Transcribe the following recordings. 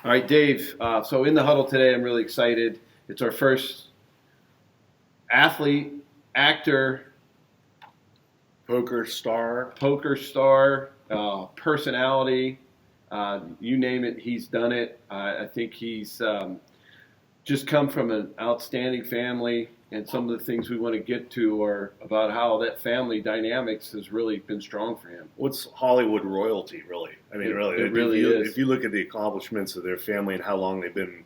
All right, Dave. So in the huddle today, I'm really excited. It's our first athlete, actor, poker star, personality. You name it, he's done it. I think he's just come from an outstanding family, and some of the things we want to get to are about how that family dynamics has really been strong for him. What's Hollywood royalty, really? I mean, really, it really is. If you look at the accomplishments of their family and how long they've been,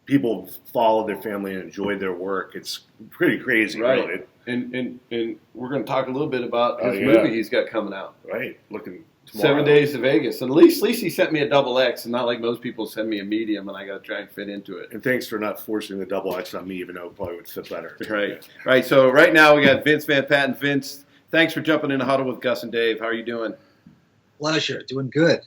people followed their family and enjoyed their work. It's pretty crazy, right. Really. And we're going to talk a little bit about his movie he's got coming out. Right, looking tomorrow. 7 Days to Vegas. And at least he sent me a double X, and not like most people send me a medium, and I got to try and fit into it. And thanks for not forcing the double X on me, even though it probably would fit better. Right. Right. So right now we got Vince Van Patten. Vince, thanks for jumping in the huddle with Gus and Dave. How are you doing? Pleasure. Doing good.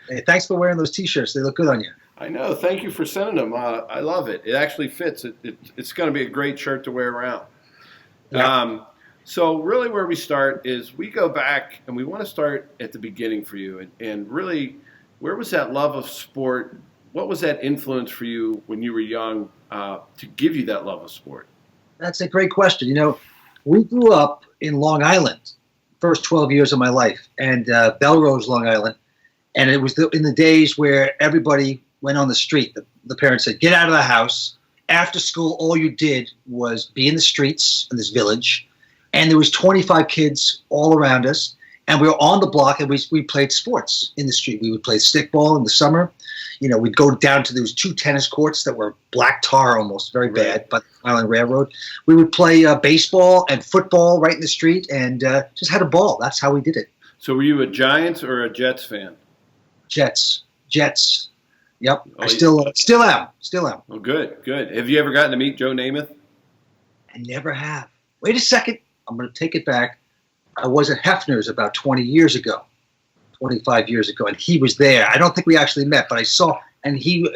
Hey, thanks for wearing those T-shirts. They look good on you. I know. Thank you for sending them. I love it. It actually fits. It's going to be a great shirt to wear around. Yeah. So really where we start is we go back, and we want to start at the beginning for you. And really, where was that love of sport? What was that influence for you when you were young to give you that love of sport? That's a great question. You know, we grew up in Long Island, first 12 years of my life, and Bellerose, Long Island. And it was in the days where everybody went on the street. The parents said, get out of the house. After school, all you did was be in the streets in this village. And there was 25 kids all around us. And we were on the block, and we played sports in the street. We would play stickball in the summer. You know, we'd go down to those 2 tennis courts that were black tar almost, very bad, but Island Railroad. We would play baseball and football right in the street and just had a ball. That's how we did it. So were you a Giants or a Jets fan? Jets. Yep. Oh, I still am. Oh, good. Have you ever gotten to meet Joe Namath? I never have. Wait a second. I'm going to take it back. I was at Hefner's about 25 years ago, and he was there. I don't think we actually met, but I saw, and he,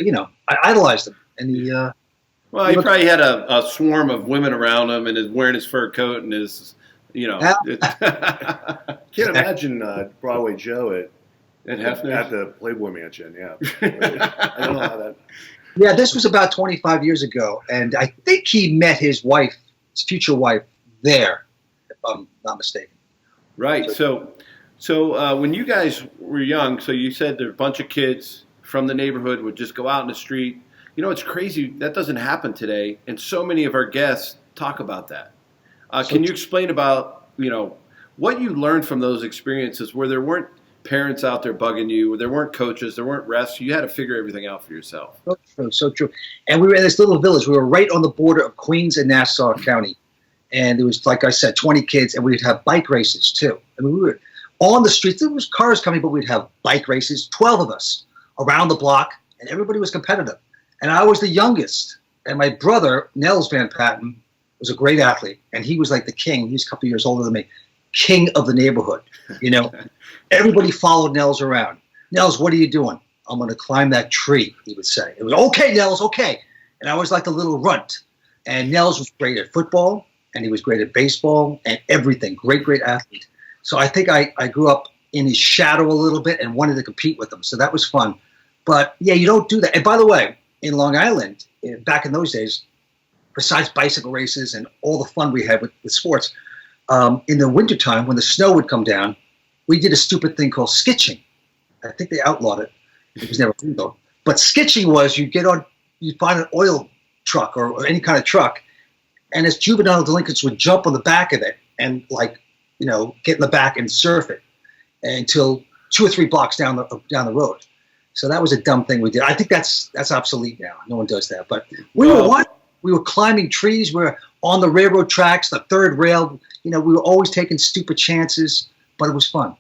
I idolized him. And he probably had a swarm of women around him, and is wearing his fur coat and his, Can't imagine Broadway Joe at the Playboy Mansion, yeah. I don't know how that... Yeah, this was about 25 years ago, and I think he met his wife, his future wife, there, if I'm not mistaken. Right. So when you guys were young, so you said there were a bunch of kids from the neighborhood would just go out in the street. You know, it's crazy. That doesn't happen today, and so many of our guests talk about that. Can you explain about, what you learned from those experiences where there weren't parents out there bugging you, there weren't coaches, there weren't refs. You had to figure everything out for yourself. So true. And we were in this little village. We were right on the border of Queens and Nassau County. And it was, like I said, 20 kids, and we'd have bike races, too. I mean, we were on the streets. There was cars coming, but we'd have bike races, 12 of us, around the block, and everybody was competitive. And I was the youngest. And my brother, Nels Van Patten, was a great athlete, and he was like the king. He was a couple of years older than me. King of the neighborhood, Everybody followed Nels around. Nels, what are you doing? I'm going to climb that tree, he would say. It was, okay, Nels, okay. And I was like the little runt. And Nels was great at football, and he was great at baseball and everything. Great athlete. So I think I grew up in his shadow a little bit and wanted to compete with him. So that was fun. But, yeah, you don't do that. And by the way, in Long Island, back in those days, besides bicycle races and all the fun we had with sports, in the wintertime, when the snow would come down, we did a stupid thing called skitching. I think they outlawed it. It was never legal. But skitching was you'd find an oil truck or any kind of truck, and as juvenile delinquents would jump on the back of it and get in the back and surf it until 2 or 3 blocks down the road. So that was a dumb thing we did. I think that's obsolete now. No one does that. But we were climbing trees. We were on the railroad tracks, the third rail. We were always taking stupid chances, but it was fun.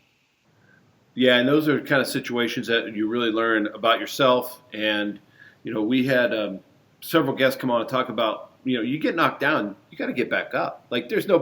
Yeah, and those are kind of situations that you really learn about yourself. And, we had several guests come on and talk about, you get knocked down, you got to get back up. Like there's no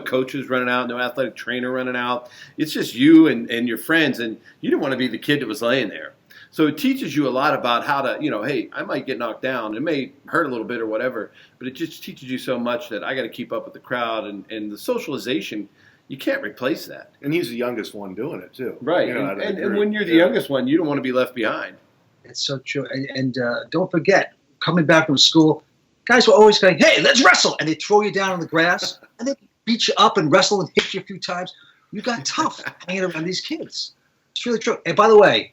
coaches running out, no athletic trainer running out. It's just you and your friends, and you didn't want to be the kid that was laying there. So it teaches you a lot about how to, hey, I might get knocked down. It may hurt a little bit or whatever, but it just teaches you so much that I got to keep up with the crowd and the socialization. You can't replace that. And he's the youngest one doing it, too. Right. And when you're the youngest one, you don't want to be left behind. It's so true. And don't forget, coming back from school, guys were always going, "Hey, let's wrestle!" And they throw you down on the grass, and they beat you up and wrestle and hit you a few times. You got tough hanging around these kids. It's really true. And by the way,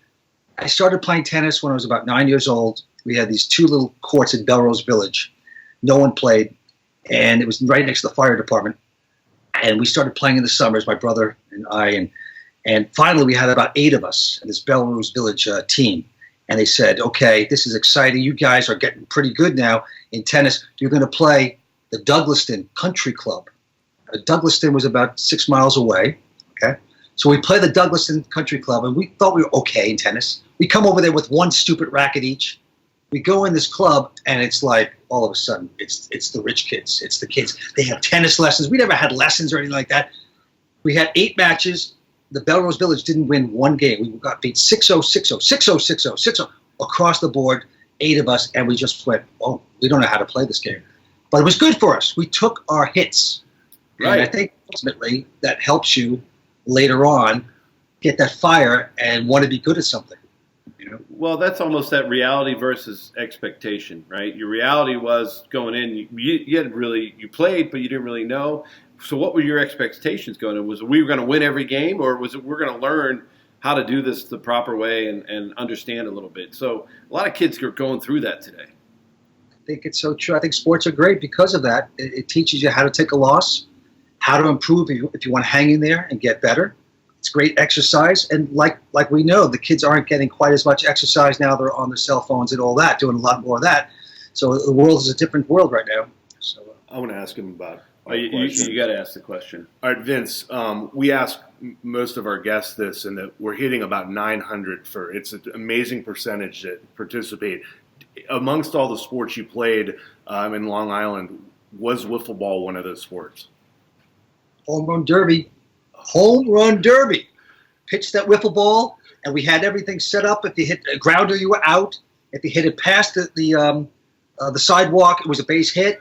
I started playing tennis when I was about 9 years old. We had these 2 little courts in Bellerose Village. No one played, and it was right next to the fire department. And we started playing in the summers, my brother and I, and finally we had about 8 of us in this Bellerose Village team. And they said, "Okay, this is exciting. You guys are getting pretty good now in tennis. You're going to play the Douglaston Country Club." Douglaston was about 6 miles away. Okay, so we play the Douglaston Country Club, and we thought we were okay in tennis. We come over there with 1 stupid racket each. We go in this club, and it's like all of a sudden, it's the rich kids. It's the kids. They have tennis lessons. We never had lessons or anything like that. We had 8 matches. The Bellerose Village didn't win 1 game. We got beat 6-0, 6-0, 6-0, 6-0, 6-0 across the board, 8 of us, and we just went, "Oh, we don't know how to play this game." But it was good for us. We took our hits. Right. And I think ultimately that helps you later on get that fire and want to be good at something. You know? Well, that's almost that reality versus expectation, right? Your reality was going in, you hadn't really, you played, but you didn't really know. So what were your expectations going in? Was it we were going to win every game, or was it we're going to learn how to do this the proper way and understand a little bit? So a lot of kids are going through that today. I think it's so true. I think sports are great because of that. It teaches you how to take a loss, how to improve if you want to hang in there and get better. It's great exercise. And like we know, the kids aren't getting quite as much exercise now. They're on their cell phones and all that, doing a lot more of that. So the world is a different world right now. So I want to ask him about. You got to ask the question. All right, Vince. We ask most of our guests this, and that we're hitting about 900 for. It's an amazing percentage that participate. Amongst all the sports you played in Long Island, was wiffle ball one of those sports? Home run derby. Home run derby. Pitch that wiffle ball, and we had everything set up. If you hit a grounder, you were out. If you hit it past the sidewalk, it was a base hit.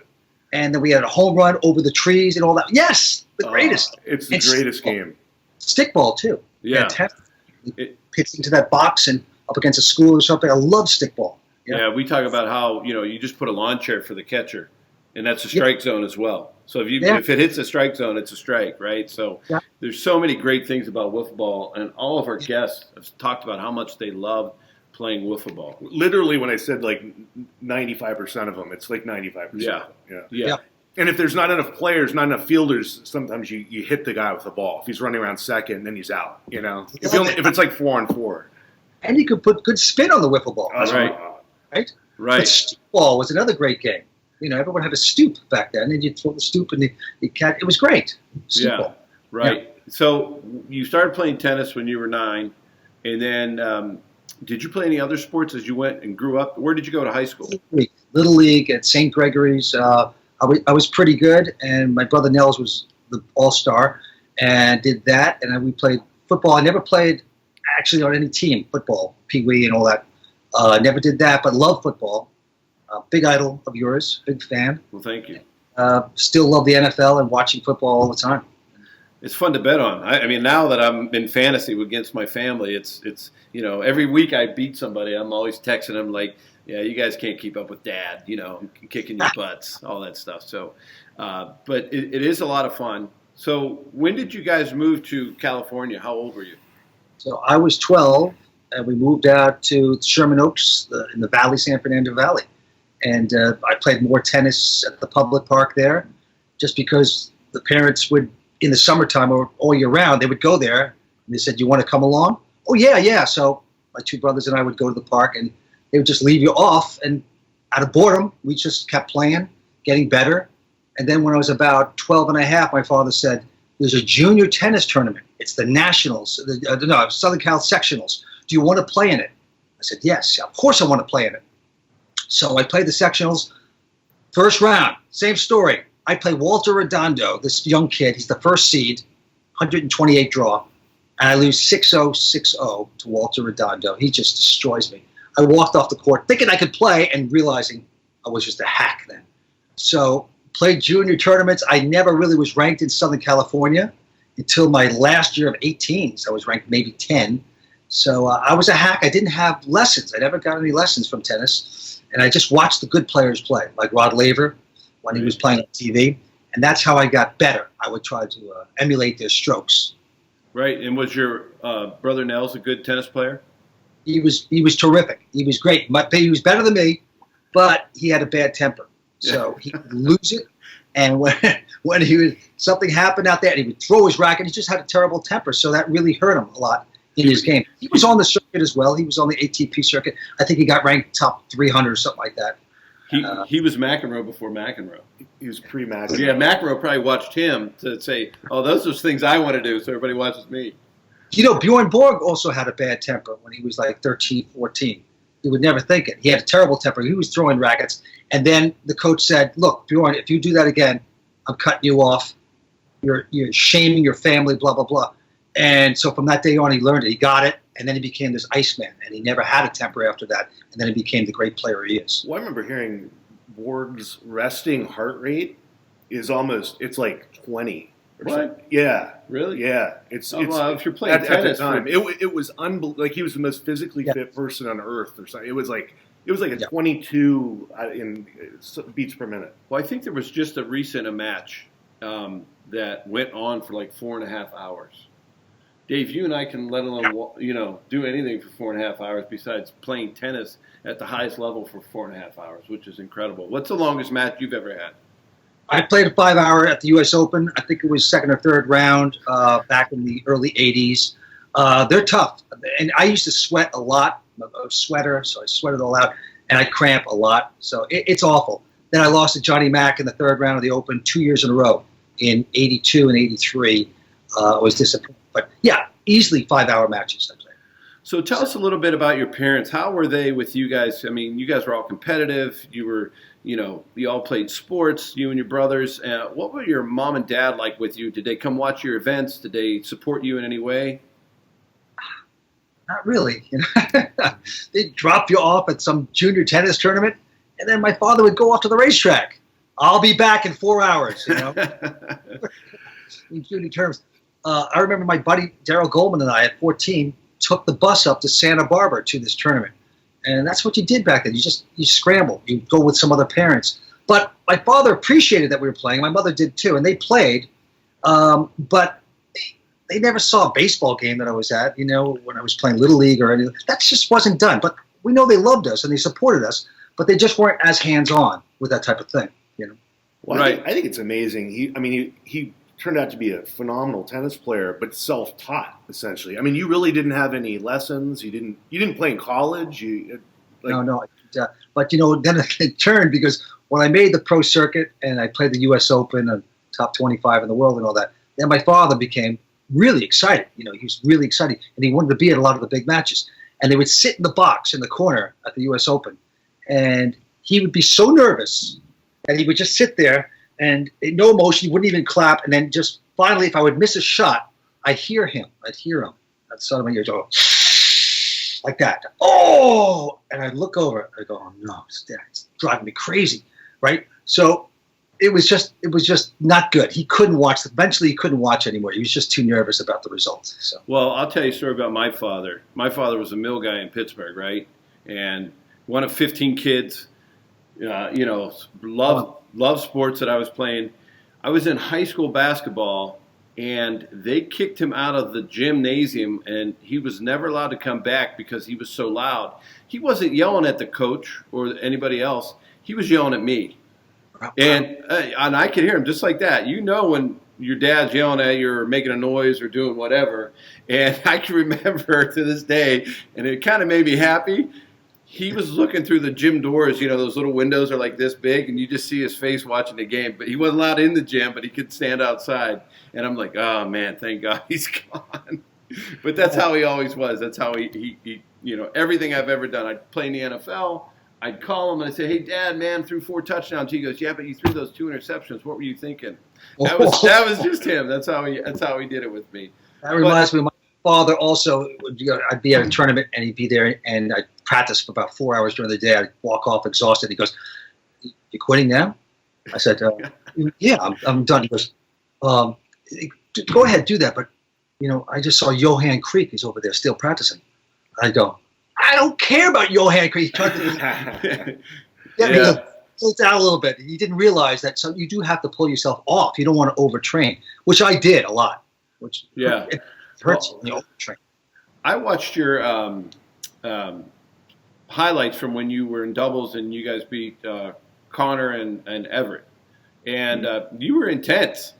And then we had a home run over the trees and all that. Yes, the greatest. It's the greatest game. Stickball, too. Yeah. Fantastic. Pitch into that box and up against a school or something. I love stickball. Yeah, we talk about how, you just put a lawn chair for the catcher, and that's a strike zone as well. So if it hits a strike zone, it's a strike, right? So there's so many great things about wiffle ball, and all of our guests have talked about how much they love playing wiffle ball. Literally, when I said like 95% of them, it's like 95%. Yeah. And if there's not enough players, not enough fielders, sometimes you hit the guy with the ball. If he's running around second, then he's out. If it's like 4-on-4. And you could put good spin on the wiffle ball. Right. But stickball was another great game. Everyone had a stoop back then, and you'd throw the stoop and the cat. It was great. Stickball. Right. Yeah. So you started playing tennis when you were 9, and then did you play any other sports as you went and grew up? Where did you go to high school? Little League at St. Gregory's. I was pretty good, and my brother Nels was the all-star, and did that. And we played football. I never played actually on any team, football, pee-wee and all that. Never did that, but love football. Big idol of yours, big fan. Well, thank you. Still love the NFL and watching football all the time. It's fun to bet on. I mean, now that I'm in fantasy against my family, it's every week I beat somebody, I'm always texting them like, "Yeah, you guys can't keep up with Dad, kicking your butts, all that stuff." So, but it is a lot of fun. So, when did you guys move to California? How old were you? So I was 12, and we moved out to Sherman Oaks in the Valley, San Fernando Valley, and I played more tennis at the public park there, just because the parents would. In the summertime or all year round, they would go there, and they said, "You want to come along?" "Oh, yeah. So my 2 brothers and I would go to the park, and they would just leave you off. And out of boredom, we just kept playing, getting better. And then when I was about 12 and a half, my father said, "There's a junior tennis tournament. It's the Nationals, Southern Cal Sectionals. Do you want to play in it?" I said, "Yes, of course I want to play in it." So I played the Sectionals. First round, same story. I play Walter Redondo, this young kid. He's the first seed, 128 draw. And I lose 6-0, 6-0 to Walter Redondo. He just destroys me. I walked off the court thinking I could play and realizing I was just a hack then. So played junior tournaments. I never really was ranked in Southern California until my last year of 18. So I was ranked maybe 10. So I was a hack. I didn't have lessons. I never got any lessons from tennis. And I just watched the good players play, like Rod Laver when he was playing on TV. And that's how I got better. I would try to emulate their strokes. Right. And was your brother Nels a good tennis player? He was terrific. He was great. He was better than me, but he had a bad temper. So he would lose it. And when something happened out there, and he would throw his racket, he just had a terrible temper. So that really hurt him a lot in his game. He was on the circuit as well. He was on the ATP circuit. I think he got ranked top 300 or something like that. He was McEnroe before McEnroe. He was pre-McEnroe. Yeah, McEnroe probably watched him to say, "Oh, those are things I want to do," so everybody watches me. Bjorn Borg also had a bad temper when he was like 13, 14. You would never think it. He had a terrible temper. He was throwing rackets. And then the coach said, "Look, Bjorn, if you do that again, I'm cutting you off. You're shaming your family, blah, blah, blah." And so from that day on, he learned it. He got it. And then he became this Iceman. And he never had a temper after that. And then he became the great player he is. Well, I remember hearing Borg's resting heart rate it's like 20. What? Yeah. Really? Yeah. Well, if you're playing at tennis, the time, it was unbelievable. Like he was the most physically fit person on earth or something. It was like a 22 in beats per minute. Well, I think there was just a match that went on for like 4.5 hours. Dave, you and I can let alone do anything for 4.5 hours besides playing tennis at the highest level for 4.5 hours, which is incredible. What's the longest match you've ever had? I played a 5-hour at the U.S. Open. I think it was second or third round back in the early 80s. They're tough. And I used to sweat a lot. I'm a sweater, so I sweated all out. And I cramp a lot. So it's awful. Then I lost to Johnny Mack in the third round of the Open 2 years in a row in 82 and 83. I was disappointed. But, yeah, easily 5-hour matches I played. So tell us a little bit about your parents. How were they with you guys? I mean, you guys were all competitive. You were, you all played sports, you and your brothers. What were your mom and dad like with you? Did they come watch your events? Did they support you in any way? Not really. They'd drop you off at some junior tennis tournament, and then my father would go off to the racetrack. I'll be back in 4 hours, in junior terms. I remember my buddy Darryl Goldman and I at 14 took the bus up to Santa Barbara to this tournament. And that's what you did back then. You scrambled. You go with some other parents. But my father appreciated that we were playing. My mother did too. And they played. But they never saw a baseball game that I was at, when I was playing Little League or anything. That just wasn't done. But we know they loved us and they supported us. But they just weren't as hands-on with that type of thing, Well, right. I think it's amazing. He turned out to be a phenomenal tennis player, but self-taught essentially. I mean, you really didn't have any lessons. You didn't play in college. No. But then it turned because when I made the pro circuit and I played the U.S. Open and top 25 in the world and all that, then my father became really excited. He was really excited, and he wanted to be at a lot of the big matches. And they would sit in the box in the corner at the U.S. Open, and he would be so nervous, and he would just sit there. And no emotion, he wouldn't even clap. And then just finally, if I would miss a shot, I'd hear him. At the side of my ears, go like that. Oh! And I'd look over. I go, oh no, it's driving me crazy, right? So it was just not good. He couldn't watch. Eventually, he couldn't watch anymore. He was just too nervous about the results. So. Well, I'll tell you a story about my father. My father was a mill guy in Pittsburgh, right? And one of 15 kids. Love sports that I was playing. I was in high school basketball, and they kicked him out of the gymnasium, and he was never allowed to come back because he was so loud. He wasn't yelling at the coach or anybody else. He was yelling at me. And I could hear him just like that. When your dad's yelling at you or making a noise or doing whatever. And I can remember to this day, and it kind of made me happy. He was looking through the gym doors, those little windows are like this big, and you just see his face watching the game. But he wasn't allowed in the gym, but he could stand outside. And I'm like, oh, man, thank God he's gone. But that's how he always was. That's how he everything I've ever done. I'd play in the NFL. I'd call him and I'd say, hey, Dad, man, threw 4 touchdowns. He goes, yeah, but you threw those 2 interceptions. What were you thinking? That was just him. That's how he did it with me. That reminds me of my father also. I'd be at a tournament, and he'd be there, and I'd practice for about 4 hours during the day. I'd walk off exhausted. He goes, "You quitting now?" I said, "Yeah, I'm done." He goes, "Go ahead, do that." But I just saw Johan Creek. He's over there still practicing. I don't care about your hand. He tried to get me to pull down a little bit. You didn't realize that, so you do have to pull yourself off. You don't want to overtrain, which I did a lot. Which it hurts when you overtrain. I watched your highlights from when you were in doubles and you guys beat Connor and Everett, and you were intense.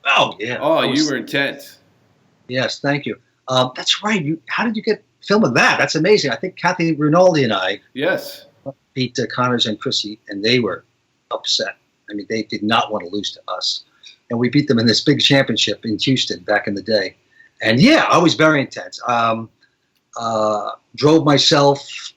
Oh yeah. Oh, you were intense. Yes, thank you. That's right. How did you get film of that? That's amazing. I think Kathy Rinaldi and I beat Connors and Chrissy, and they were upset. I mean, they did not want to lose to us. And we beat them in this big championship in Houston back in the day. And yeah, I was very intense. Drove myself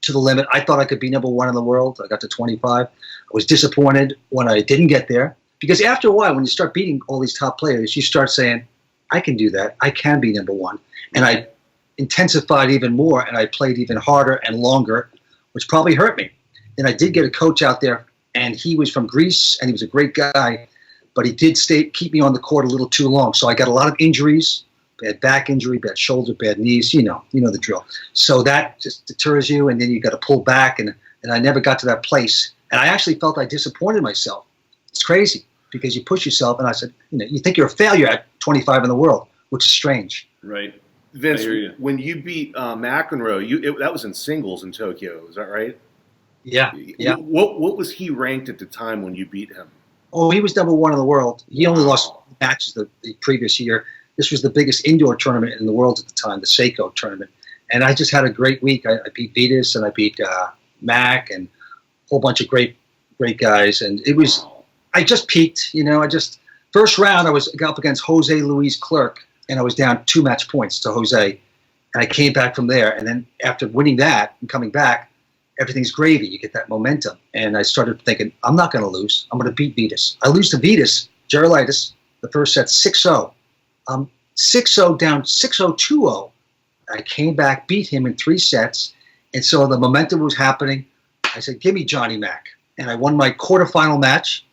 to the limit. I thought I could be number 1 in the world. I got to 25. I was disappointed when I didn't get there. Because after a while, when you start beating all these top players, you start saying, I can do that. I can be number 1. And I intensified even more, and I played even harder and longer, which probably hurt me. And I did get a coach out there, and he was from Greece, and he was a great guy, but he did keep me on the court a little too long. So I got a lot of injuries, bad back injury, bad shoulder, bad knees, you know the drill. So that just deters you, and then you got to pull back, and I never got to that place. And I actually felt I disappointed myself. It's crazy, because you push yourself, and I said, you think you're a failure at 25 in the world, which is strange. Right. Vince, when you beat McEnroe, that was in singles in Tokyo. Is that right? Yeah. What was he ranked at the time when you beat him? Oh, he was number 1 in the world. He only lost matches the previous year. This was the biggest indoor tournament in the world at the time, the Seiko tournament. And I just had a great week. I beat Vitas, and I beat Mac, and a whole bunch of great guys. And it was, I just peaked. First round, I was up against Jose Luis Clerc, and I was down 2 match points to Jose. And I came back from there. And then after winning that and coming back, everything's gravy. You get that momentum. And I started thinking, I'm not going to lose. I'm going to beat Vitas. I lose to Vitas, Gerolaitis, the first set 6-0. 6-0 down 6-0, 2-0. I came back, beat him in 3 sets. And so the momentum was happening. I said, give me Johnny Mac. And I won my quarterfinal match.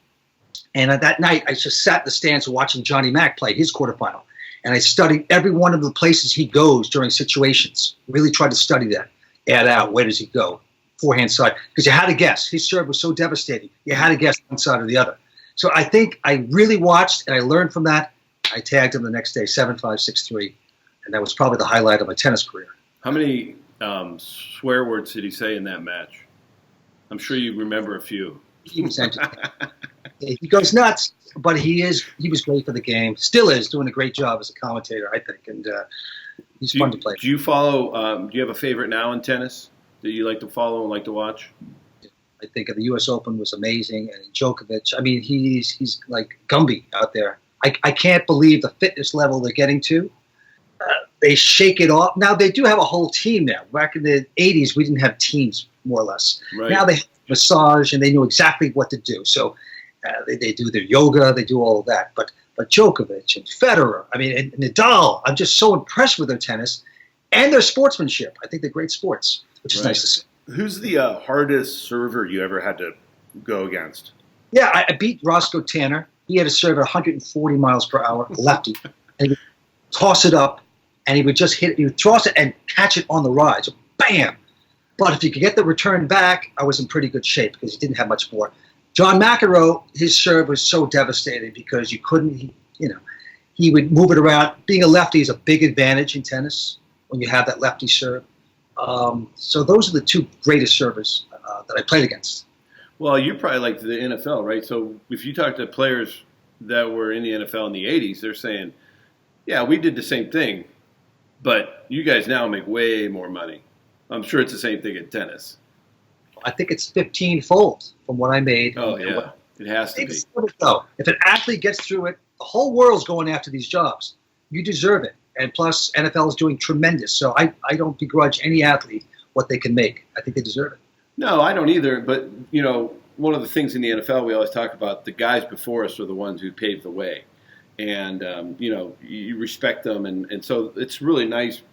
And at that night, I just sat in the stands watching Johnny Mac play his quarterfinal. And I studied every one of the places he goes during situations. Really tried to study that. Add out, where does he go? Forehand side. Because you had to guess. His serve was so devastating. You had to guess one side or the other. So I think I really watched, and I learned from that. I tagged him the next day, 7-5, 6-3. And that was probably the highlight of my tennis career. How many swear words did he say in that match? I'm sure you remember a few. He was entertaining. He goes nuts, but he was great for the game. Still is doing a great job as a commentator, I think, and he's fun to play. Do you follow? Do you have a favorite now in tennis that you like to follow and like to watch? I think the U.S. Open was amazing, and Djokovic. I mean, he's like Gumby out there. I can't believe the fitness level they're getting to. They shake it off. Now they do have a whole team now. Back in the '80s, we didn't have teams, more or less. Right. Now they have massage, and they know exactly what to do. So. They do their yoga, they do all of that. But Djokovic and Federer, I mean, and Nadal, I'm just so impressed with their tennis and their sportsmanship. I think they're great sports, which is nice to see. Who's the hardest server you ever had to go against? Yeah, I beat Roscoe Tanner. He had a serve at 140 miles per hour, lefty. And he would toss it up, and he would just hit it. He would toss it and catch it on the rise. So bam! But if you could get the return back, I was in pretty good shape because he didn't have much more. John McEnroe, his serve was so devastating because you couldn't, he would move it around. Being a lefty is a big advantage in tennis when you have that lefty serve. So those are the 2 greatest servers that I played against. Well, you're probably like the NFL, right? So if you talk to players that were in the NFL in the 80s, they're saying, yeah, we did the same thing, but you guys now make way more money. I'm sure it's the same thing in tennis. I think it's 15-fold from what I made. Oh, yeah. It has to be. If an athlete gets through it, the whole world's going after these jobs. You deserve it. And plus, NFL is doing tremendous. So I don't begrudge any athlete what they can make. I think they deserve it. No, I don't either. But, one of the things in the NFL we always talk about, the guys before us are the ones who paved the way. And, you respect them. And so it's really nice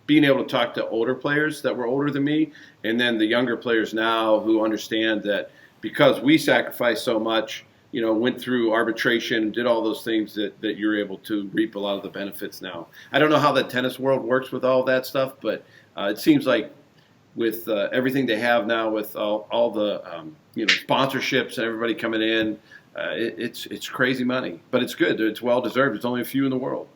being able to talk to older players that were older than me, and then the younger players now who understand that because we sacrifice so much, went through arbitration and did all those things that you're able to reap a lot of the benefits now. I don't know how the tennis world works with all that stuff, but it seems like with everything they have now, with all the sponsorships and everybody coming in, it's crazy money. But it's good. It's well deserved. There's only a few in the world.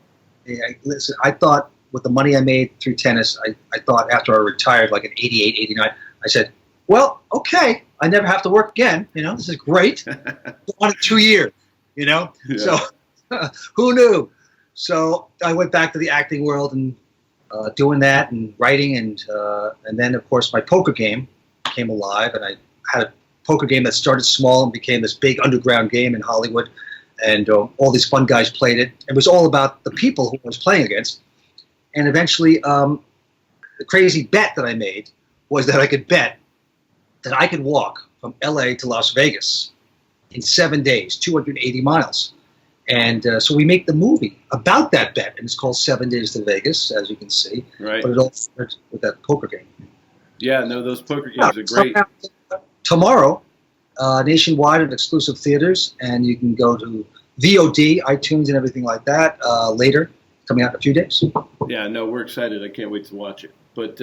Yeah, listen, I thought with the money I made through tennis, I thought after I retired, like in 88, 89, I said, well, okay, I never have to work again. This is great. On 2 years, Yeah. So who knew? So I went back to the acting world and doing that and writing. And then, of course, my poker game came alive. And I had a poker game that started small and became this big underground game in Hollywood. And all these fun guys played it. It was all about the people who I was playing against. And eventually, the crazy bet that I made was that I could bet that I could walk from LA to Las Vegas in 7 days, 280 miles. And so we make the movie about that bet, and it's called 7 Days to Vegas, as you can see. Right. But it all starts with that poker game. Yeah, no, those poker games are great. Tomorrow, nationwide at exclusive theaters, and you can go to VOD, iTunes, and everything like that later, coming out in a few days. Yeah, no, we're excited. I can't wait to watch it. But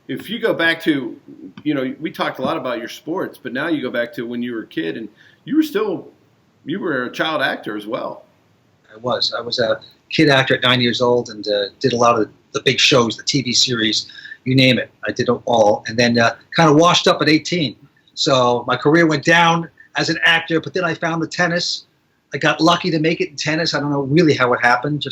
if you go back to, we talked a lot about your sports, but now you go back to when you were a kid, and you were a child actor as well. I was a kid actor at 9 years old, and did a lot of the big shows, the TV series, you name it. I did it all, and then kind of washed up at 18. So my career went down as an actor, but then I found the tennis. I got lucky to make it in tennis. I don't know really how it happened.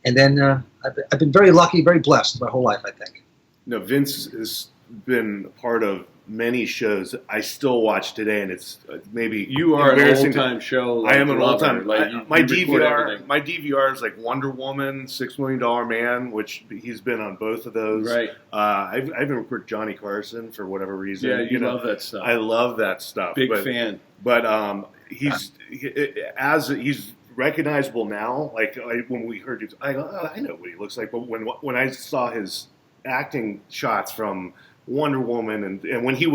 And then I've been very lucky, very blessed my whole life, I think. No, Vince has been a part of many shows I still watch today, and it's maybe you are an old-time show. I am an old-time. My DVR is like Wonder Woman, $6 Million Man, which he's been on both of those. Right. I've even recorded Johnny Carson for whatever reason. Yeah, you love that stuff. I love that stuff. Big fan. But he's recognizable now. Like when we heard you, I know what he looks like. But when I saw his acting shots from Wonder Woman and when he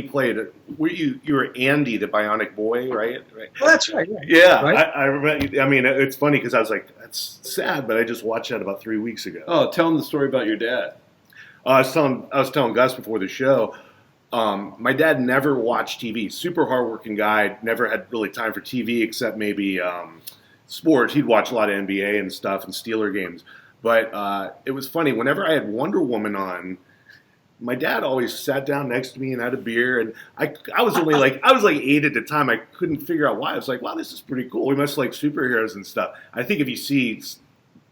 played, you were Andy the Bionic Boy, right? Well, that's right. Yeah, right? I remember. I mean, it's funny because I was like, that's sad, but I just watched that about 3 weeks ago. Oh, tell him the story about your dad. I was telling Gus before the show. My dad never watched TV. Super hardworking guy. Never had really time for TV except maybe sports. He'd watch a lot of NBA and stuff and Steeler games. But it was funny. Whenever I had Wonder Woman on, my dad always sat down next to me and had a beer. And I was only like 8 at the time. I couldn't figure out why. I was like, wow, this is pretty cool. We must like superheroes and stuff. I think if you see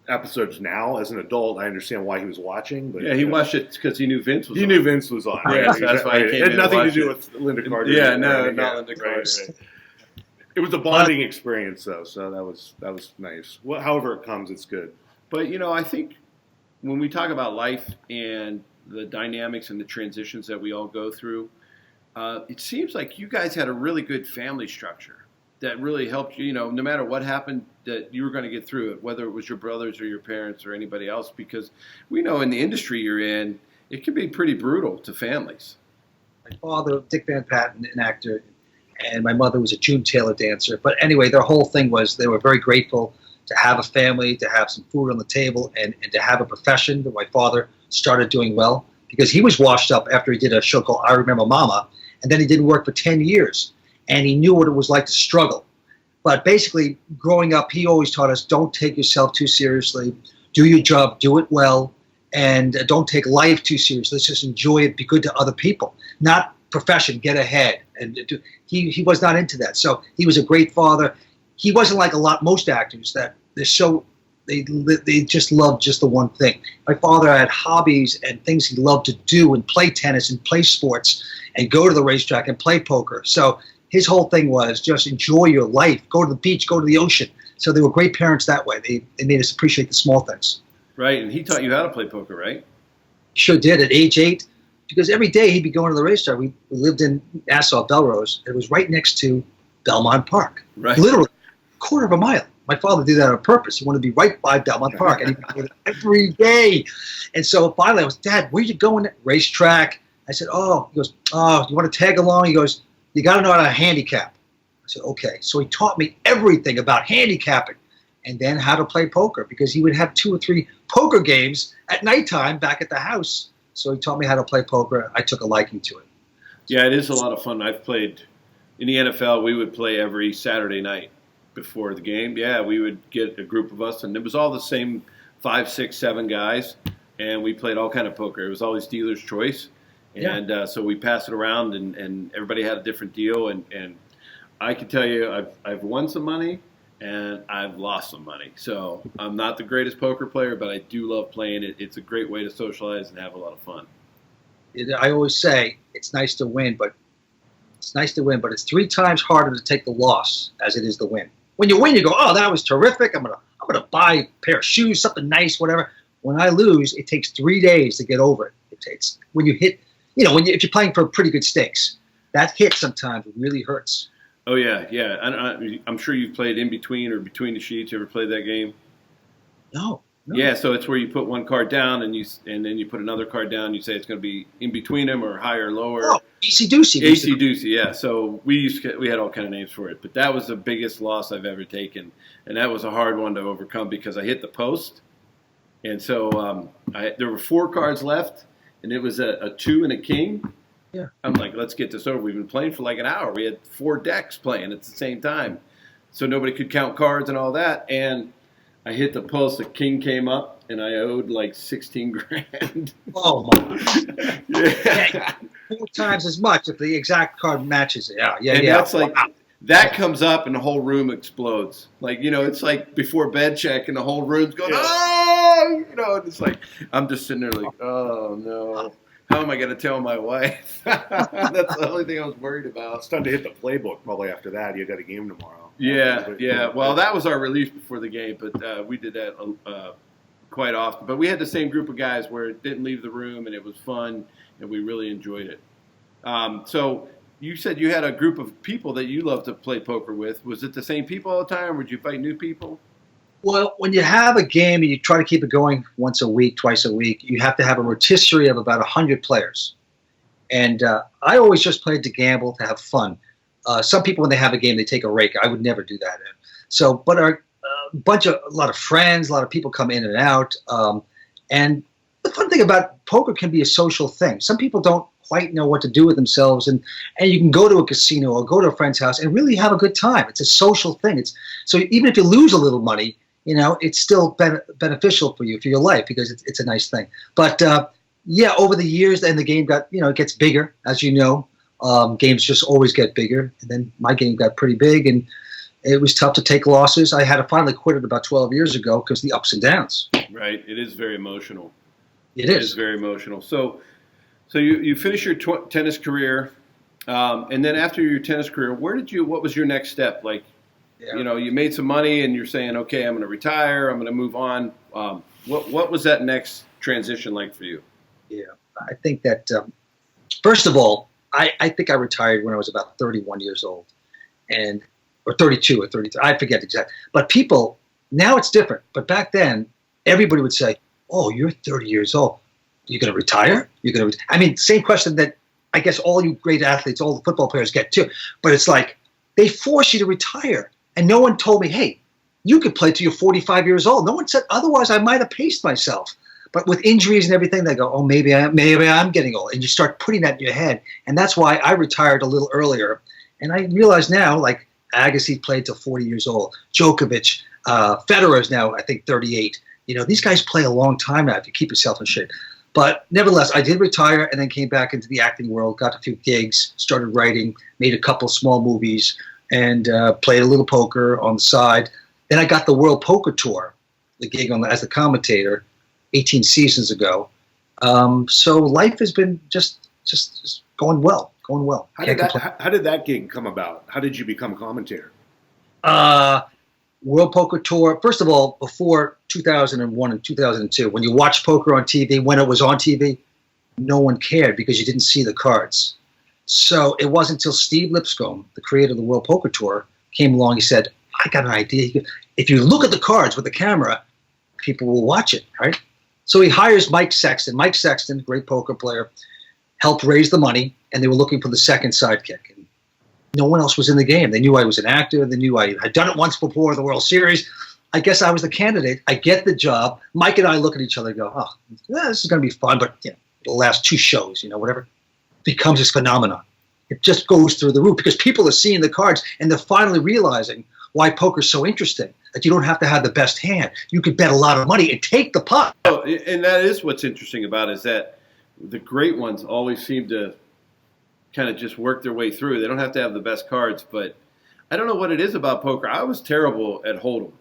episodes now as an adult, I understand why he was watching. But yeah, he watched it because he knew Vince was on. He knew Vince was on. Right? Yeah, so that's why he came It had nothing to do it. with Linda Carter. Yeah, no, not Linda Carter. Right. It was a bonding experience, though, so that was nice. Well, however it comes, it's good. But, I think when we talk about life and the dynamics and the transitions that we all go through, it seems like you guys had a really good family structure that really helped you, no matter what happened, that you were going to get through it, whether it was your brothers or your parents or anybody else, because we know in the industry you're in, it can be pretty brutal to families. My father, Dick Van Patten, an actor, and my mother was a June Taylor dancer. But anyway, their whole thing was they were very grateful to have a family, to have some food on the table, and to have a profession that my father started doing well, because he was washed up after he did a show called I Remember Mama, and then he didn't work for 10 years, and he knew what it was like to struggle. But basically, growing up, he always taught us, don't take yourself too seriously, do your job, do it well, and don't take life too seriously. Let's just enjoy it, be good to other people, not profession, get ahead. And he was not into that. So he was a great father. He wasn't like most actors that they just loved just the one thing. My father had hobbies and things he loved to do and play tennis and play sports and go to the racetrack and play poker. So his whole thing was just enjoy your life, go to the beach, go to the ocean. So they were great parents that way. They made us appreciate the small things. Right, and he taught you how to play poker, right? Sure did at age 8, because every day he'd be going to the racetrack. We lived in Nassau, Bellerose. It was right next to Belmont Park. Right. Literally a quarter of a mile. My father did that on purpose. He wanted to be right by Belmont Park, and he would go there every day. And so finally I was, Dad, where you going? Racetrack. I said, oh. He goes, oh, you want to tag along? He goes, you got to know how to handicap. I said, okay. So he taught me everything about handicapping and then how to play poker, because he would have 2 or 3 poker games at nighttime back at the house. So he taught me how to play poker. I took a liking to it. Yeah, it is a lot of fun. I've played in the NFL. We would play every Saturday night before the game. Yeah, we would get a group of us, and it was all the same 5, 6, 7 guys, and we played all kind of poker. It was always dealer's choice, and so we passed it around, and everybody had a different deal. And I can tell you, I've won some money, and I've lost some money. So I'm not the greatest poker player, but I do love playing it. It's a great way to socialize and have a lot of fun. I always say it's nice to win, but it's 3 times harder to take the loss as it is the win. When you win, you go, oh, that was terrific. I'm gonna buy a pair of shoes, something nice, whatever. When I lose, it takes 3 days to get over it. It's when you hit, if you're playing for pretty good stakes, that hit sometimes really hurts. Oh yeah. I'm sure you've played in between or between the sheets. You ever played that game? No. Yeah, so it's where you put one card down and then you put another card down. You say it's going to be in between them or higher or lower. Oh, AC-doocy. AC-doocy, yeah. So we had all kind of names for it, but that was the biggest loss I've ever taken, and that was a hard one to overcome because I hit the post, and so there were 4 cards left, and it was a 2 and a king. Yeah. I'm like, let's get this over. We've been playing for like an hour. We had 4 decks playing at the same time, so nobody could count cards and all that, and I hit the post, the king came up, and I owed like 16 grand. Oh, my. Yeah. 4 times as much if the exact card matches it. Yeah. And that's like, that comes up and the whole room explodes. Like, it's like before bed check and the whole room's going, oh, and it's like, I'm just sitting there like, oh, no. How am I going to tell my wife? That's the only thing I was worried about. It's time to hit the playbook probably after that. You got a game tomorrow. Yeah. Well, that was our relief before the game, but we did that quite often. But we had the same group of guys where it didn't leave the room, and it was fun, and we really enjoyed it. So you said you had a group of people that you love to play poker with. Was it the same people all the time, or would you fight new people? Well, when you have a game and you try to keep it going once a week, twice a week, you have to have a rotisserie of about 100 players. And I always just played to gamble, to have fun. Some people, when they have a game, they take a rake. I would never do that. So, but a lot of friends, a lot of people come in and out. And the fun thing about poker can be a social thing. Some people don't quite know what to do with themselves, and you can go to a casino or go to a friend's house and really have a good time. It's a social thing. So even if you lose a little money, it's still beneficial for you, for your life, because it's a nice thing. But over the years, then the game got, it gets bigger, as you know. Games just always get bigger, and then my game got pretty big, and it was tough to take losses. I had to finally quit it about 12 years ago because the ups and downs. Right. It is very emotional. It is very emotional. So you finish your tennis career, and then after your tennis career, what was your next step? Like, you made some money, and you're saying, okay, I'm going to retire. I'm going to move on. What was that next transition like for you? Yeah, I think that first of all, I think I retired when I was about 31 years old, or 32 or 33. I forget exactly. But people, now it's different. But back then, everybody would say, oh, you're 30 years old. You're going to retire? Same question that I guess all you great athletes, all the football players get too. But it's like they force you to retire. And no one told me, hey, you could play till you're 45 years old. No one said, otherwise I might have paced myself. But with injuries and everything, they go, oh, maybe I'm getting old. And you start putting that in your head. And that's why I retired a little earlier. And I realize now, like Agassi played till 40 years old. Djokovic, Federer is now, I think, 38. These guys play a long time now if you keep yourself in shape. But nevertheless, I did retire and then came back into the acting world, got a few gigs, started writing, made a couple small movies, and played a little poker on the side. Then I got the World Poker Tour, the gig as the commentator, 18 seasons ago. So life has been just going well. How did that gig come about? How did you become a commentator? World Poker Tour. First of all, before 2001 and 2002, when you watched poker on TV, when it was on TV, no one cared because you didn't see the cards. So it wasn't until Steve Lipscomb, the creator of the World Poker Tour, came along. He said, I got an idea. If you look at the cards with the camera, people will watch it, right? So he hires Mike Sexton. Mike Sexton, great poker player, helped raise the money, and they were looking for the second sidekick. And no one else was in the game. They knew I was an actor. They knew I had done it once before the World Series. I guess I was the candidate. I get the job. Mike and I look at each other and go, oh, yeah, this is going to be fun, but it'll last 2 shows, whatever. It becomes this phenomenon. It just goes through the roof because people are seeing the cards and they're finally realizing why poker's so interesting, that you don't have to have the best hand. You could bet a lot of money and take the pot. Oh, and that is what's interesting about it, is that the great ones always seem to kind of just work their way through. They don't have to have the best cards, but I don't know what it is about poker. I was terrible at Hold'em.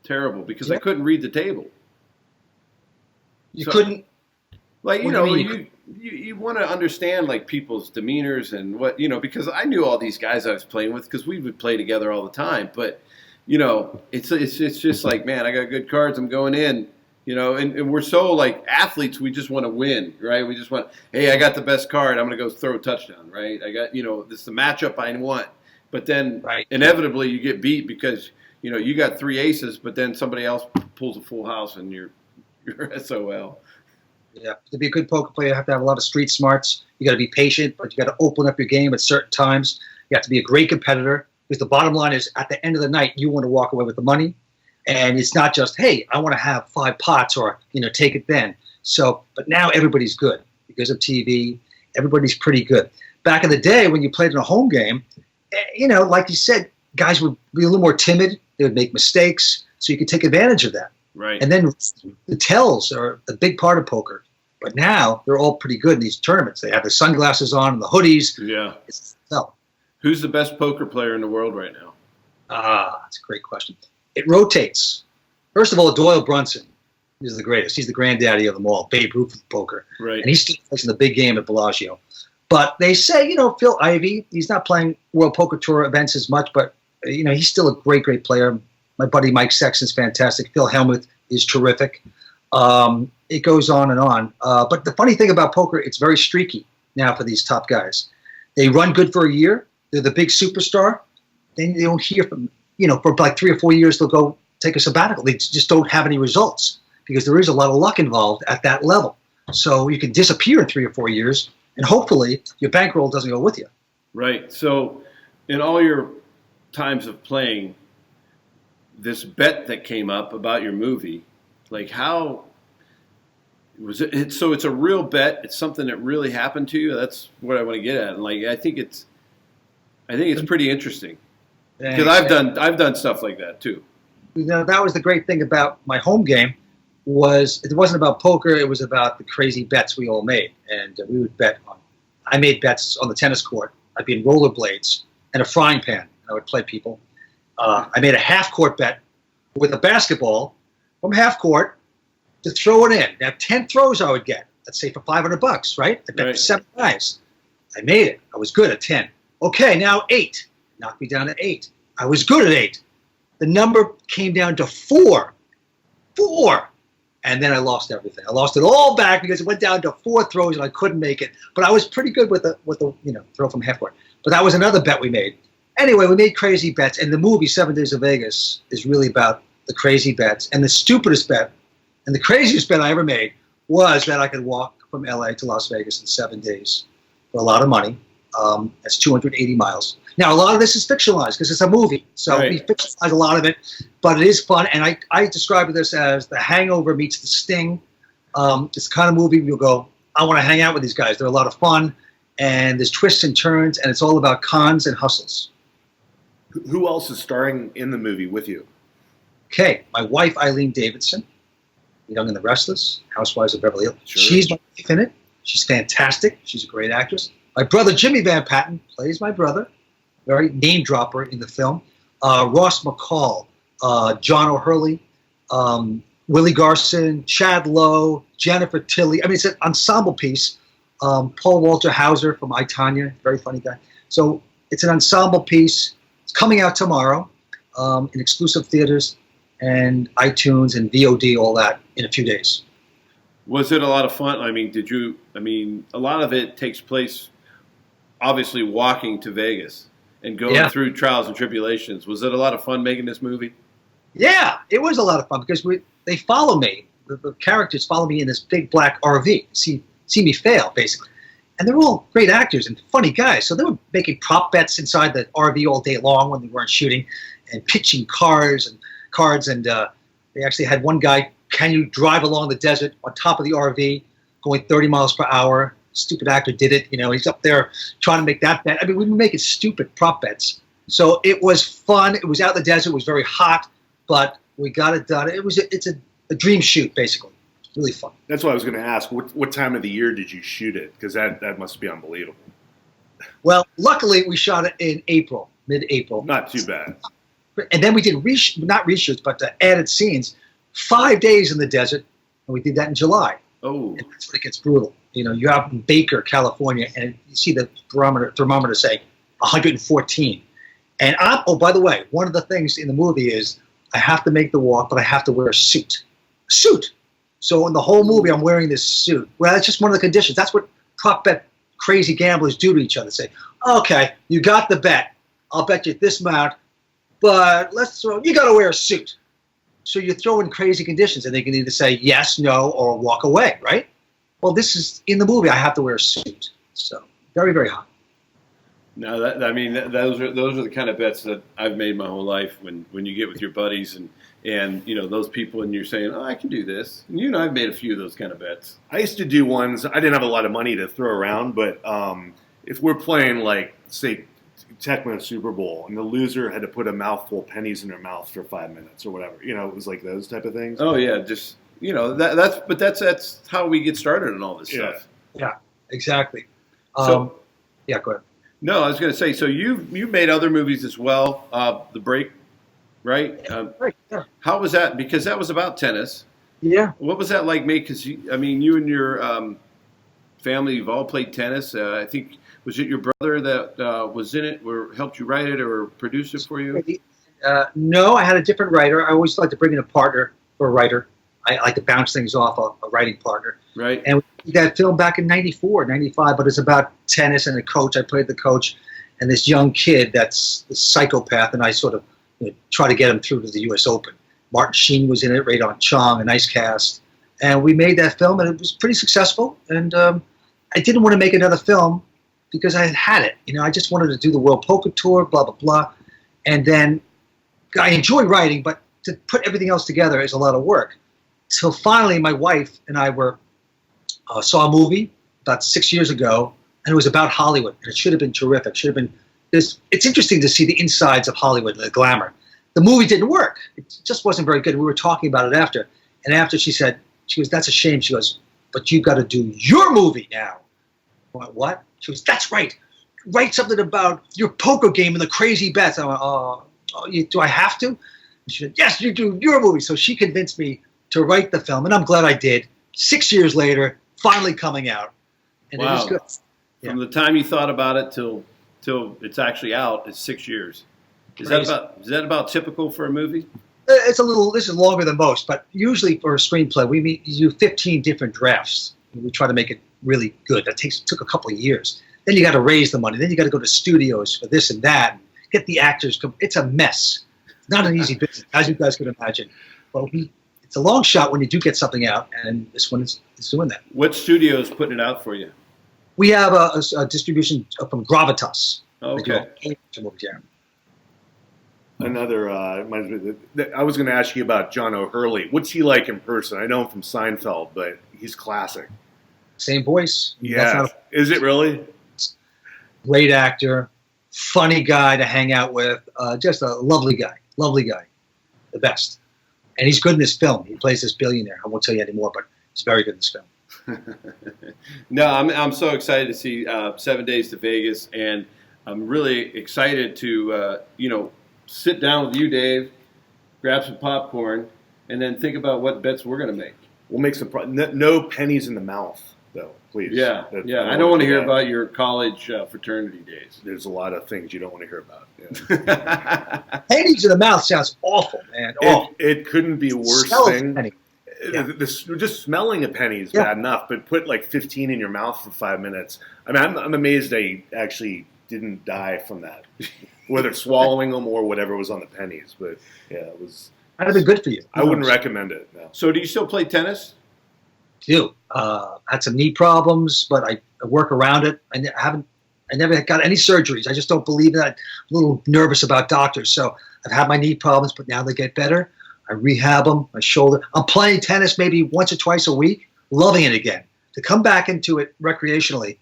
Terrible, because I couldn't read the table. You couldn't? Like, you want to understand, like, people's demeanors and what, because I knew all these guys I was playing with because we would play together all the time. But, it's just like, man, I got good cards. I'm going in, and we're so, like, athletes, we just want to win, right? We just want, hey, I got the best card. I'm going to go throw a touchdown, right? I got, this is the matchup I want. But then inevitably you get beat because, you got 3 aces, but then somebody else pulls a full house and you're SOL. Yeah, to be a good poker player, you have to have a lot of street smarts. You got to be patient, but you got to open up your game at certain times. You have to be a great competitor, because the bottom line is, at the end of the night, you want to walk away with the money, and it's not just, hey, I want to have 5 pots or take it then. So, but now everybody's good because of TV. Everybody's pretty good. Back in the day, when you played in a home game, like you said, guys would be a little more timid. They would make mistakes, so you could take advantage of that. Right. And then the tells are a big part of poker. But now they're all pretty good in these tournaments. They have the sunglasses on and the hoodies. Yeah. So, who's the best poker player in the world right now? That's a great question. It rotates. First of all, Doyle Brunson is the greatest. He's the granddaddy of them all, Babe Ruth of poker. Right. And he's still playing the big game at Bellagio. But they say, Phil Ivey, he's not playing World Poker Tour events as much, but, he's still a great, great player. My buddy Mike Sexton's fantastic. Phil Hellmuth is terrific. It goes on and on. But the funny thing about poker, it's very streaky now for these top guys. They run good for a year. They're the big superstar. Then they don't hear from, for like 3 or 4 years, they'll go take a sabbatical. They just don't have any results because there is a lot of luck involved at that level. So you can disappear in 3 or 4 years, and hopefully your bankroll doesn't go with you. Right. So in all your times of playing, this bet that came up about your movie, like, how was it? So it's a real bet. It's something that really happened to you. That's what I want to get at. And, like, I think it's pretty interesting because I've done stuff like that too. That was the great thing about my home game, was it wasn't about poker. It was about the crazy bets we all made, and we would bet on. I made bets on the tennis court. I'd be in rollerblades and a frying pan, and I would play people. I made a half-court bet with a basketball from half court to throw it in. Now, 10 throws I would get, let's say for $500, right? I bet 7 guys. I made it. I was good at 10. Okay, now 8. Knocked me down to 8. I was good at 8. The number came down to 4. 4. And then I lost everything. I lost it all back because it went down to 4 throws and I couldn't make it. But I was pretty good with the throw from half court. But that was another bet we made. Anyway, we made crazy bets, and the movie 7 Days of Vegas is really about the crazy bets. And the stupidest bet and the craziest bet I ever made was that I could walk from LA to Las Vegas in 7 days for a lot of money. That's 280 miles. Now, a lot of this is fictionalized because it's a movie, so we fictionalize a lot of it, but it is fun. And I describe this as The Hangover meets The Sting. It's the kind of movie you'll go, I want to hang out with these guys. They're a lot of fun, and there's twists and turns, and it's all about cons and hustles. Who else is starring in the movie with you? Okay, my wife, Eileen Davidson, Young and the Restless, Housewives of Beverly Hills. Sure. She's my wife in it. She's fantastic. She's a great actress. My brother, Jimmy Van Patten, plays my brother. Very name dropper in the film. Ross McCall, John O'Hurley, Willie Garson, Chad Lowe, Jennifer Tilly. I mean, it's an ensemble piece. Paul Walter Hauser from I, Tonya, very funny guy. So it's an ensemble piece. It's coming out tomorrow in exclusive theaters and iTunes and VOD, all that, in a few days. Was it a lot of fun? I mean, a lot of it takes place, obviously, walking to Vegas and going through trials and tribulations. Was it a lot of fun making this movie? Yeah, it was a lot of fun because they follow me. The characters follow me in this big black RV. See me fail, basically. And they're all great actors and funny guys. So they were making prop bets inside the RV all day long when they weren't shooting, and pitching cards. And they actually had one guy, can you drive along the desert on top of the RV going 30 miles per hour? Stupid actor did it. He's up there trying to make that bet. I mean, we were making stupid prop bets. So it was fun. It was out in the desert. It was very hot, but we got it done. It's a dream shoot, basically. Really fun. That's what I was going to ask. What time of the year did you shoot it? Because that must be unbelievable. Well, luckily we shot it in April, mid-April. Not too bad. And then we did not reshoots, but added scenes. 5 days in the desert, and we did that in July. Oh, and that's when it gets brutal. You're out in Baker, California, and you see the thermometer say 114. And by the way, one of the things in the movie is I have to make the walk, but I have to wear a suit. A suit. So in the whole movie, I'm wearing this suit. Well, that's just one of the conditions. That's what prop bet crazy gamblers do to each other. Say, okay, you got the bet. I'll bet you this amount, but you got to wear a suit. So you throw in crazy conditions, and they can either say yes, no, or walk away, right? Well, this is in the movie. I have to wear a suit. So very, very hot. No, those are the kind of bets that I've made my whole life. When you get with your buddies and those people, and you're saying, "Oh, I can do this." And I've made a few of those kind of bets. I used to do ones. I didn't have a lot of money to throw around, but if we're playing, like, say, Tecmo Super Bowl, and the loser had to put a mouthful of pennies in their mouth for 5 minutes or whatever, it was like those type of things. Oh yeah, just that's how we get started on all this stuff. Yeah, exactly. Yeah, go ahead. No, I was going to say. So you made other movies as well. The Break, right? Right. Yeah. How was that? Because that was about tennis. Yeah. What was that like, mate? Because you and your family, you've all played tennis. I think, was it your brother that was in it, or helped you write it, or produce it for you? No, I had a different writer. I always like to bring in a partner for a writer. I like to bounce things off a writing partner. Right. And we did that film back in 94, 95, but it's about tennis and a coach. I played the coach and this young kid that's the psychopath, and I sort of try to get him through to the U.S. Open. Martin Sheen was in it, Radon Chong, a nice cast. And we made that film, and it was pretty successful. And I didn't want to make another film because I had it. I just wanted to do the World Poker Tour, blah, blah, blah. And then I enjoy writing, but to put everything else together is a lot of work. So finally, my wife and I saw a movie about 6 years ago, and it was about Hollywood. And it should have been terrific. It's interesting to see the insides of Hollywood, the glamour. The movie didn't work. It just wasn't very good. We were talking about it after. And after she goes, that's a shame. She goes, but you got to do your movie now. I went, what? She goes, that's right. Write something about your poker game and the crazy bets. I went, do I have to? And she said, yes, you do your movie. So she convinced me to write the film, and I'm glad I did. 6 years later, finally coming out, and wow. It was good. Yeah. From the time you thought about it till it's actually out, it's 6 years. Is that about typical for a movie? This is longer than most, but usually for a screenplay, we do 15 different drafts. We try to make it really good. That took a couple of years. Then you got to raise the money. Then you got to go to studios for this and that, and get the actors. It's a mess. It's not an easy business, as you guys can imagine. But it's a long shot when you do get something out, and this one is doing that. What studio is putting it out for you? We have a distribution from Gravitas. Okay. Another, I was going to ask you about John O'Hurley. What's he like in person? I know him from Seinfeld, but he's classic. Same voice. Yeah. Is it really? Great actor, funny guy to hang out with, just a lovely guy, the best. And he's good in this film. He plays this billionaire. I won't tell you anymore, but he's very good in this film. No, I'm so excited to see 7 Days to Vegas, and I'm really excited to sit down with you, Dave, grab some popcorn, and then think about what bets we're going to make. We'll make some no pennies in the mouth, though, please. Yeah. I don't want to hear about your college fraternity days. There's a lot of things you don't want to hear about. Yeah. Pennies in the mouth sounds awful, man. It couldn't be a worse thing. Yeah. Just smelling a penny is bad enough, but put like 15 in your mouth for 5 minutes. I mean, I'm amazed they actually didn't die from that, whether swallowing them or whatever was on the pennies. But yeah, it was. That'd be good for you. I wouldn't recommend it. No. So, do you still play tennis? do. Had some knee problems, but I work around it. I never got any surgeries. I just don't believe that. I'm a little nervous about doctors. So I've had my knee problems, but now they get better. I rehab them, my shoulder. I'm playing tennis maybe once or twice a week, loving it again. To come back into it recreationally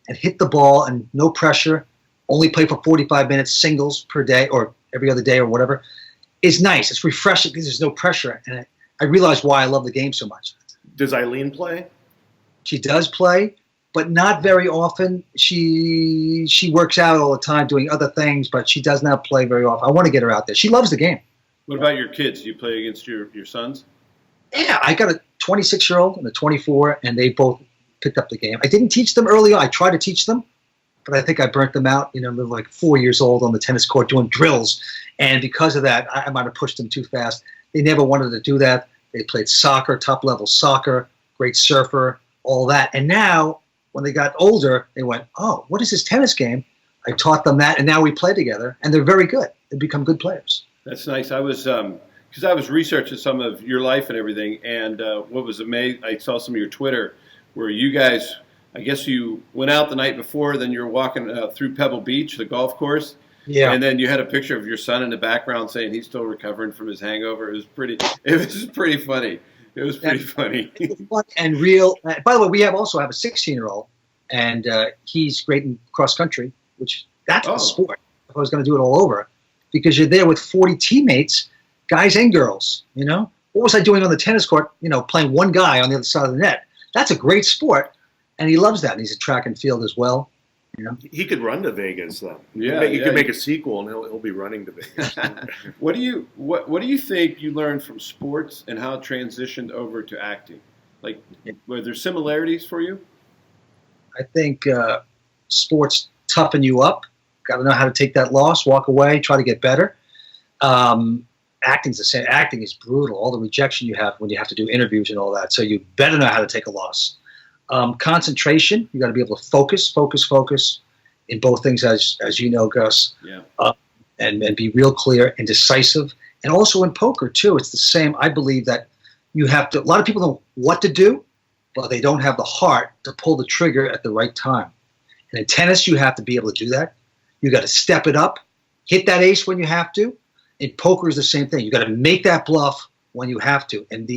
and hit the ball and no pressure, only play for 45 minutes singles per day or every other day or whatever, is nice. It's refreshing because there's no pressure. And I realize why I love the game so much. Does Eileen play? She does play, but not very often. She works out all the time doing other things, but she does not play very often. I want to get her out there. She loves the game. What about your kids? Do you play against your sons? Yeah, I got a 26-year-old and a 24, and they both picked up the game. I didn't teach them early on. I tried to teach them, but I think I burnt them out. They're like 4 years old on the tennis court doing drills, and because of that, I might have pushed them too fast. They never wanted to do that. They played soccer, top-level soccer, great surfer, all that. And now, when they got older, they went, oh, what is this tennis game? I taught them that, and now we play together, and they're very good. They become good players. That's nice. I was because I was researching some of your life and everything, and what was amazing, I saw some of your Twitter where you guys, I guess you went out the night before, then you were walking through Pebble Beach, the golf course, Yeah. and then you had a picture of your son in the background saying he's still recovering from his hangover. It was pretty funny. It was pretty funny. Fun and real. By the way, we also have a 16-year-old, and he's great in cross country, which that's the sport. If I was going to do it all over, because you're there with 40 teammates, guys and girls. What was I doing on the tennis court? Playing one guy on the other side of the net. That's a great sport, and he loves that. And he's a track and field as well. He could run to Vegas, though. Yeah, you could make a sequel, and he'll be running to Vegas. What do you think you learned from sports and how it transitioned over to acting? Like, were there similarities for you? I think sports toughen you up. Got to know how to take that loss, walk away, try to get better. Acting's the same. Acting is brutal. All the rejection you have when you have to do interviews and all that. So you better know how to take a loss. Concentration. You got to be able to focus in both things, as you know, Gus. Yeah. And be real clear and decisive. And also in poker too, it's the same. I believe that you have to. A lot of people know what to do, but they don't have the heart to pull the trigger at the right time. And in tennis, you have to be able to do that. You got to step it up, hit that ace when you have to. In poker is the same thing. You got to make that bluff when you have to. And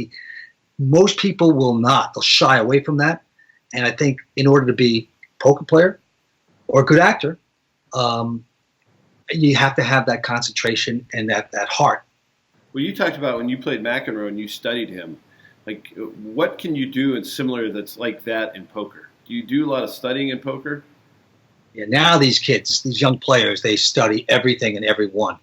most people will not. They'll shy away from that. And I think in order to be a poker player or a good actor, you have to have that concentration and that heart. Well, you talked about when you played McEnroe and you studied him. Like, what can you do and similar that's like that in poker? Do you do a lot of studying in poker? Yeah, now these kids, these young players, they study everything and everyone.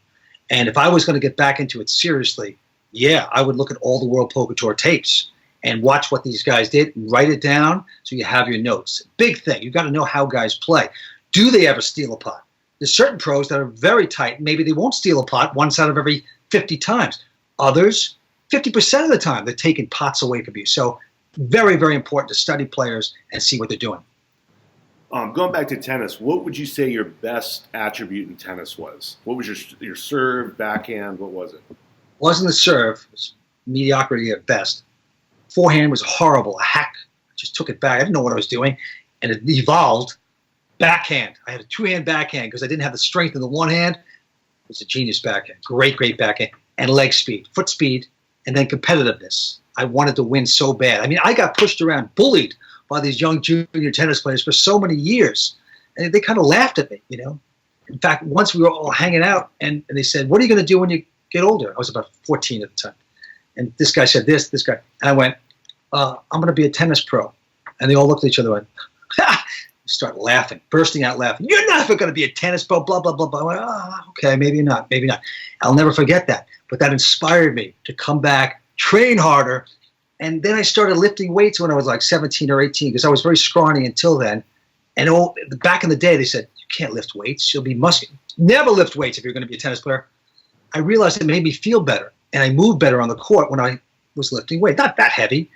And if I was going to get back into it seriously, I would look at all the World Poker Tour tapes and watch what these guys did and write it down so you have your notes. Big thing. You've got to know how guys play. Do they ever steal a pot? There's certain pros that are very tight. Maybe they won't steal a pot once out of every 50 times. Others, 50% of the time, they're taking pots away from you. So very, very important to study players and see what they're doing. Going back to tennis, what would you say your best attribute in tennis was? What was your serve, backhand? What was it? Wasn't the serve. It was mediocrity at best. Forehand was horrible. A hack. I just took it back. I didn't know what I was doing. And it evolved. Backhand. I had a two-hand backhand because I didn't have the strength in the one hand. It was a genius backhand. Great backhand. And leg speed, foot speed, and then competitiveness. I wanted to win so bad. I mean, I got pushed around, bullied by these young junior tennis players for so many years. And they kind of laughed at me, In fact, once we were all hanging out, and they said, what are you going to do when you get older? I was about 14 at the time. And this guy said this guy. And I went, I'm going to be a tennis pro. And they all looked at each other and went, ha! Start laughing, bursting out laughing. You're never going to be a tennis pro, blah, blah, blah, blah. I went, okay, maybe not. I'll never forget that. But that inspired me to come back, train harder. And then I started lifting weights when I was like 17 or 18 because I was very scrawny until then. And back in the day, they said, you can't lift weights. You'll be muscular. Never lift weights if you're going to be a tennis player. I realized it made me feel better. And I moved better on the court when I was lifting weight. Not that heavy.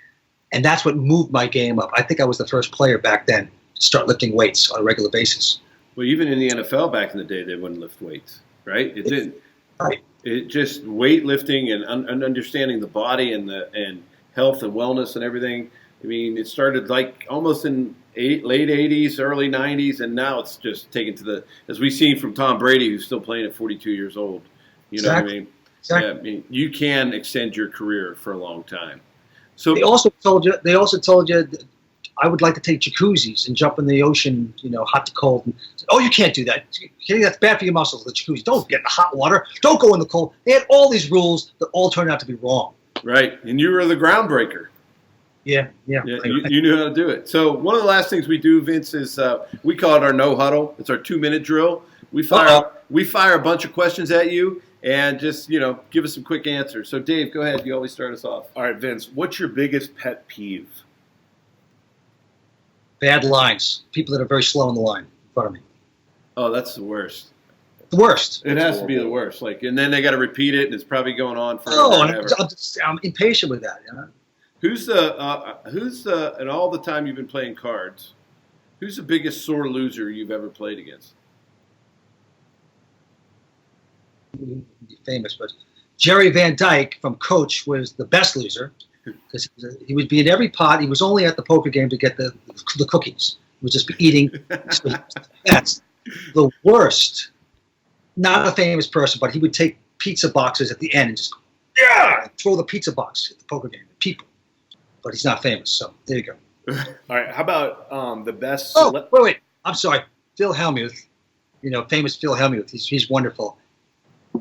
And that's what moved my game up. I think I was the first player back then to start lifting weights on a regular basis. Well, even in the NFL back in the day, they wouldn't lift weights, right? It didn't. Right. It just weightlifting and understanding the body and health and wellness and everything I mean, it started like almost in late 80s, early 90s, and now it's just taken to the, as we've seen from Tom Brady, who's still playing at 42 years old. You know what I mean? Exactly. Yeah, I mean, you can extend your career for a long time. So They also told you. That I would like to take jacuzzis and jump in the ocean, hot to cold. And, oh, you can't do that. That's bad for your muscles. The jacuzzi. Don't get in the hot water. Don't go in the cold. They had all these rules that all turned out to be wrong. right, and you were the groundbreaker. Yeah. Yeah, you knew how to do it. So one of the last things we do, Vince, is we call it our no huddle. It's our 2-minute drill. We fire a bunch of questions at you, and just give us some quick answers. So Dave, go ahead. You always start us off. All right, Vince, what's your biggest pet peeve? Bad lines. People that are very slow in the line in front of me. Oh, that's the worst. The worst. It has to be the worst. Like, and then they got to repeat it, and it's probably going on forever. Oh, and and ever. I'm impatient with that. Who's the and all the time you've been playing cards, who's the biggest sore loser you've ever played against? Famous, but Jerry Van Dyke from Coach was the best loser because he would be in every pot. He was only at the poker game to get the cookies. He would just be eating. That's the worst. Not a famous person, but he would take pizza boxes at the end and just throw the pizza box at the poker game at people. But he's not famous, so there you go. All right, how about the best? Wait. I'm sorry, Phil Hellmuth. Famous Phil Hellmuth. He's wonderful.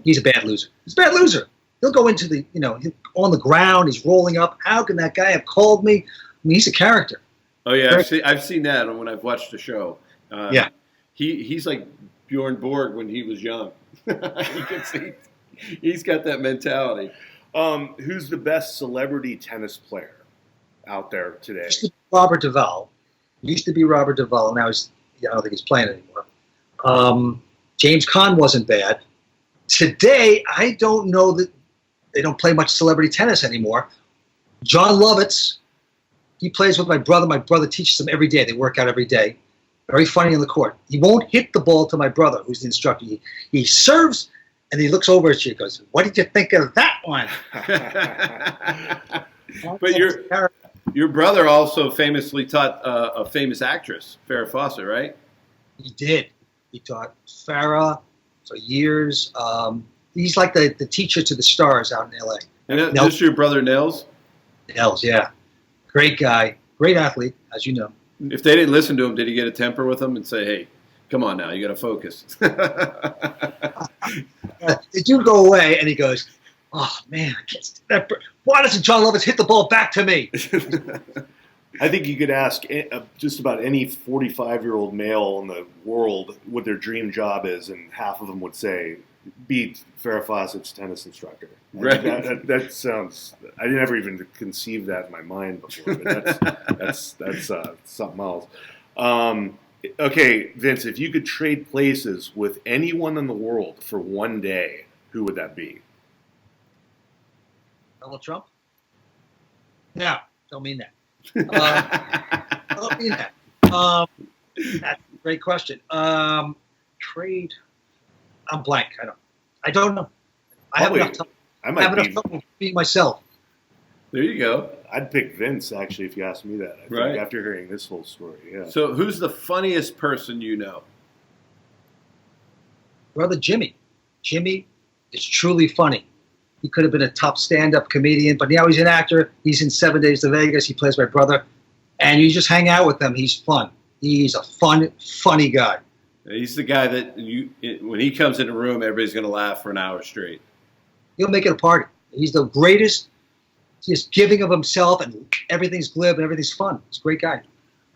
He's a bad loser. He's a bad loser. He'll go into the, he's on the ground. He's rolling up. How can that guy have called me? I mean, he's a character. Oh yeah, I've seen that when I've watched the show. Yeah, he's like Bjorn Borg when he was young. You can see he's got that mentality. Who's the best celebrity tennis player out there today? Robert Duvall. Used to be Robert Duvall. Now I don't think he's playing anymore. James Conn wasn't bad. Today, I don't know that they don't play much celebrity tennis anymore. John Lovitz, he plays with my brother. My brother teaches him every day. They work out every day. Very funny on the court. He won't hit the ball to my brother, who's the instructor. He serves, and he looks over at you and goes, "What did you think of that one?" But your brother also famously taught a famous actress, Farrah Fawcett, right? He did. He taught Farrah for years. He's like the teacher to the stars out in L.A. And this your brother Nels? Nels, yeah. Great guy. Great athlete, as you know. If they didn't listen to him, did he get a temper with them and say, "Hey, come on now, you got to focus"? The dude go away, and he goes, "Oh, man, I can't stand that. Why doesn't John Lovitz hit the ball back to me?" I think you could ask just about any 45-year-old male in the world what their dream job is, and half of them would say, be Farrah Fawcett's tennis instructor. Right. That sounds. I never even conceived that in my mind before. But that's something else. Okay, Vince, if you could trade places with anyone in the world for one day, who would that be? Donald Trump? No, don't mean that. I don't mean that. That's a great question. Trade. I'm blank. I don't know. I have enough time. I have enough time to be myself. There you go. I'd pick Vince, actually, if you asked me that. I think after hearing this whole story, yeah. So who's the funniest person you know? Brother Jimmy. Jimmy is truly funny. He could have been a top stand-up comedian, but now he's an actor. He's in 7 Days to Vegas. He plays my brother. And you just hang out with him. He's fun. He's a funny guy. He's the guy that when he comes in the room, everybody's going to laugh for an hour straight. He'll make it a party. He's the greatest, just giving of himself, and everything's glib and everything's fun. He's a great guy.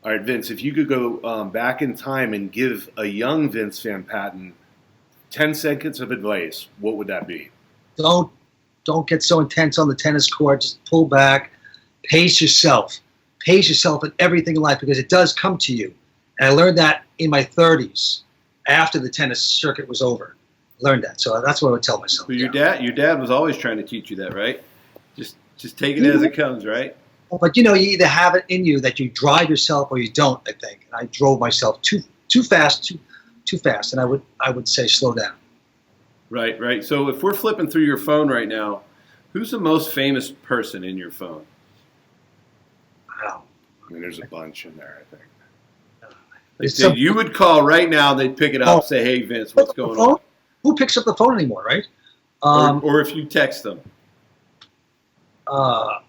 All right, Vince, if you could go back in time and give a young Vince Van Patten 10 seconds of advice, what would that be? Don't get so intense on the tennis court. Just pull back. Pace yourself. Pace yourself in everything in life, because it does come to you. And I learned that in my 30s, after the tennis circuit was over. I learned that. So that's what I would tell myself. But your dad was always trying to teach you that, right? Just take it as it comes, right? But you either have it in you that you drive yourself or you don't, I think. And I drove myself too fast, and I would say slow down. Right. So if we're flipping through your phone right now, who's the most famous person in your phone? Wow. I mean, there's a bunch in there, I think. You would call right now, they'd pick it up, say, "Hey, Vince, what's going on?" Who picks up the phone anymore, right? Or if you text them. John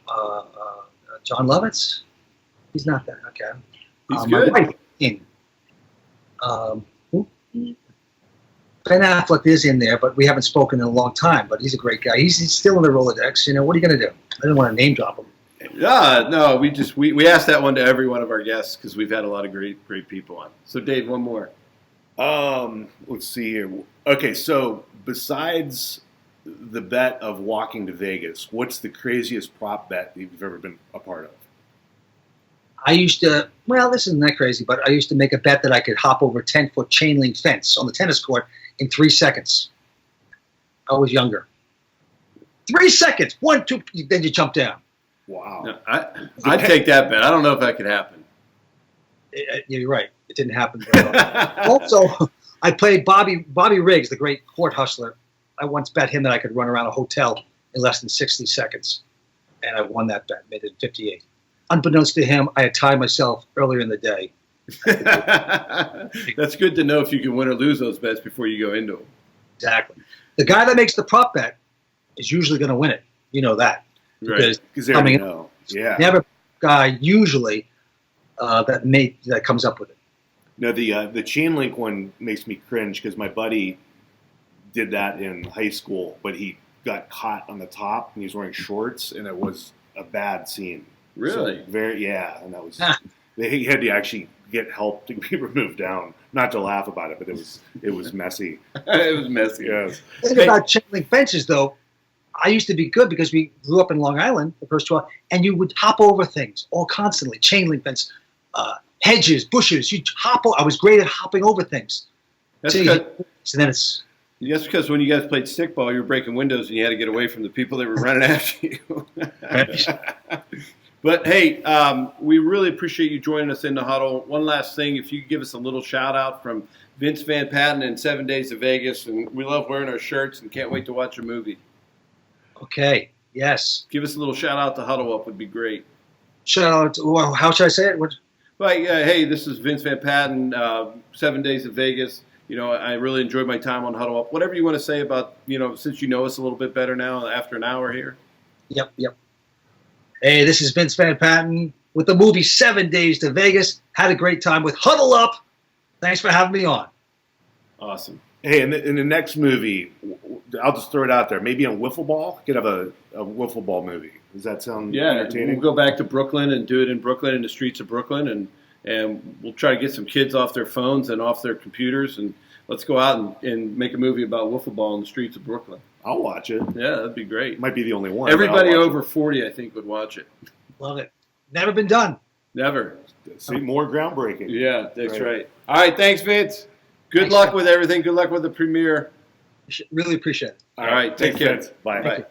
Lovitz? He's not there. Okay. He's good. My wife, Ben Affleck is in there, but we haven't spoken in a long time. But he's a great guy. He's still in the Rolodex. You know, what are you going to do? I didn't want to name drop him. No, we asked that one to every one of our guests because we've had a lot of great people on. So, Dave, one more. Let's see here. Okay, so besides the bet of walking to Vegas, what's the craziest prop bet you've ever been a part of? I used to, well, this isn't that crazy, but I used to make a bet that I could hop over a 10-foot chain link fence on the tennis court in 3 seconds. I was younger. 3 seconds, 1, 2, then you jump down. Wow. No, I'd take that bet. I don't know if that could happen. You're right. It didn't happen very well. Also, I played Bobby Riggs, the great court hustler. I once bet him that I could run around a hotel in less than 60 seconds. And I won that bet, made it 58. Unbeknownst to him, I had timed myself earlier in the day. That's good to know if you can win or lose those bets before you go into them. Exactly. The guy that makes the prop bet is usually going to win it. You know that. Right. Because they already know. Yeah. Never guy usually that comes up with it. No, the chain link one makes me cringe because my buddy did that in high school, but he got caught on the top and he was wearing shorts, and it was a bad scene. Really? So and that was he had to actually get help to be removed down. Not to laugh about it, but it was messy. It was messy. Yes. The thing about chain link fences, though, I used to be good because we grew up in Long Island, the first 12, and you would hop over things all constantly. Chain link fence, hedges, bushes. You'd hop. I was great at hopping over things. That's because when you guys played stickball, you were breaking windows and you had to get away from the people that were running after you. But hey, we really appreciate you joining us in the huddle. One last thing, if you could give us a little shout out from Vince Van Patten and 7 Days to Vegas, and we love wearing our shirts and can't wait to watch a movie. Okay. Yes. Give us a little shout out to Huddle Up would be great. Shout out. Well, how should I say it? Hey, this is Vince Van Patten, 7 Days to Vegas. You know, I really enjoyed my time on Huddle Up. Whatever you want to say about, since you know us a little bit better now after an hour here. Yep. Hey, this is Vince Van Patten with the movie 7 Days to Vegas. Had a great time with Huddle Up. Thanks for having me on. Awesome. Hey, in the next movie, I'll just throw it out there. Maybe a wiffle ball. Could have a wiffle ball movie. Does that sound entertaining? We'll go back to Brooklyn and do it in Brooklyn, in the streets of Brooklyn, and we'll try to get some kids off their phones and off their computers, and let's go out and make a movie about wiffle ball in the streets of Brooklyn. I'll watch it. Yeah, that'd be great. Might be the only one. Everybody over 40, I think, would watch it. Love it. Never been done. Never. See, more groundbreaking. Yeah, that's right. All right, thanks, Vince. Good luck with everything. Good luck with the premiere. Really appreciate it. All right, take care. Bye. Bye.